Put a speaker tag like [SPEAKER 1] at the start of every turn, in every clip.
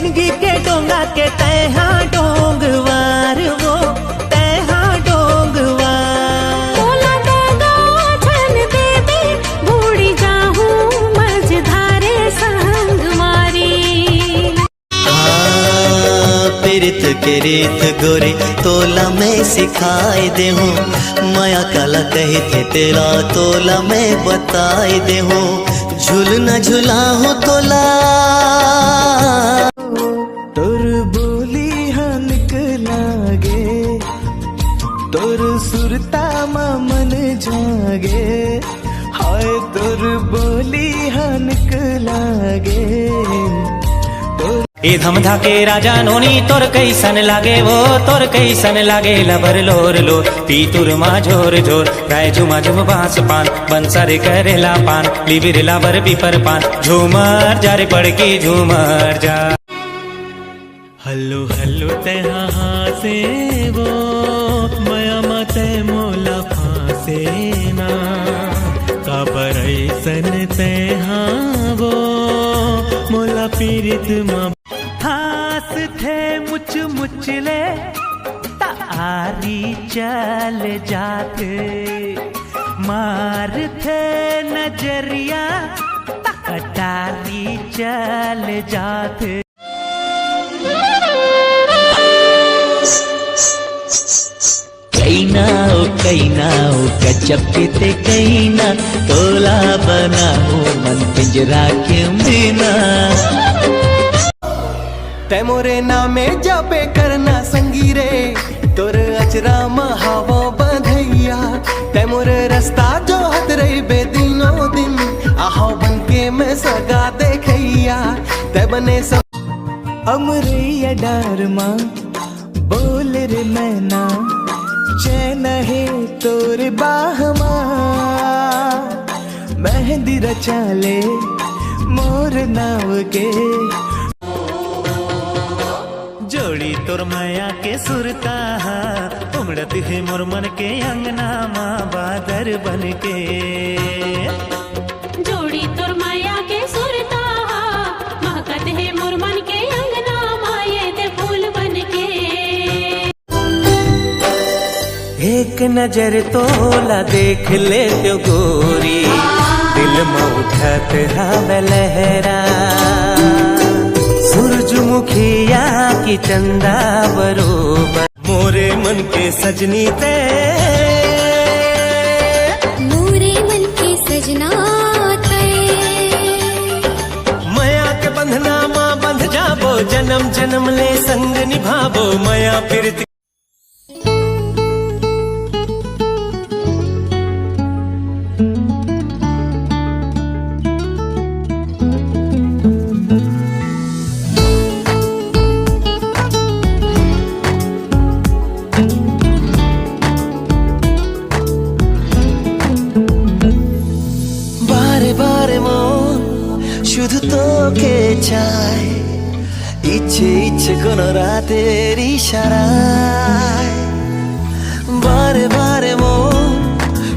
[SPEAKER 1] जिंदगी के डोंगा के तैहा डोंगवार वो तैहा डोंगवार।
[SPEAKER 2] तोला देगा छन देवी बूढ़ी जाहूं मझधारे संग मारी।
[SPEAKER 3] पीरित के रीत गोरी तोला में सिखाए दे हूँ, माया काला कही थे तेरा तोला में बताए दे हूँ। झूल न झूला हो तोला
[SPEAKER 1] तोर बोली हाँ निकलागे, तोर सुरता मा मन जागे, हाय तोर बोली हाँ निकलागे।
[SPEAKER 4] ए धमधा के राजा नोनी तोर कैसन लागे वो तोर कैसन लागे लबर लोर लो पीतुर मा झोर झोर गाय झुमा झुम बांस पान बंसर करेला पान लिबिर लाबर पीपर पान झूमर जा रे पड़ के झूमर जा।
[SPEAKER 1] हल्लो हल्लो तेहा हासे वो मया मते मोला फासे ना काबर ऐसन तेहा वो मोला पीरित मा हास थे मुच मुचले तारी चल जाते मार थे नजरिया कटारी चल जाते।
[SPEAKER 3] कैनाओ गजब के कैना तोला बनाओ मन पिंजरा के बिना।
[SPEAKER 1] तै मोरे नामे जापे करना संगीरे तोर अचरा महावो बंधैया। तै मोरे रास्ता जो हद रही बेदिनो दिन आहो बन के मैं सगा देखैया। तै बने सब अमरैया डार माँ बोल रे मैना चैन है तोर बाहमा। मेहंदी रचा ले मोर नाव के जोड़ी तोर माया के सुरता उमड़त है मोर मन के अंगना माँ बादर बन के।
[SPEAKER 2] जोड़ी तोर माया के सुरता महकत है मोर मन के अंगना माये ते फूल बन के।
[SPEAKER 1] एक नजर तोला देख ले तो गोरी दिल में उठत हवे लहरा। सूरजमुखिया की चंदा बरोबर मोरे मन के सजनी ते
[SPEAKER 2] मोरे मन के सजना ते।
[SPEAKER 1] माया के बंधना माँ बंध जाबो जन्म जन्म ले संग निभाबो माया फिर। শুধু তোকে চাই ইচ্ছে ইচ্ছে কোন রাতের ইশারায়। বারে বারে মন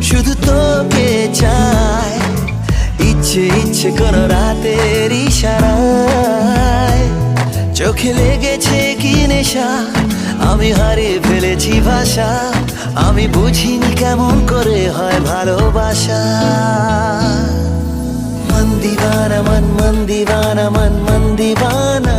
[SPEAKER 1] শুধু তোকে চাই ইচ্ছে ইচ্ছে কোন রাতের ইশারায়। চোখে লেগেছে কি নেশা আমি হারিয়ে ফেলেছি ভাষা। আমি বুঝিনি কেমন করে হয় ভালোবাসা। मन दीवाना मन मन दीवाना मन मन दीवाना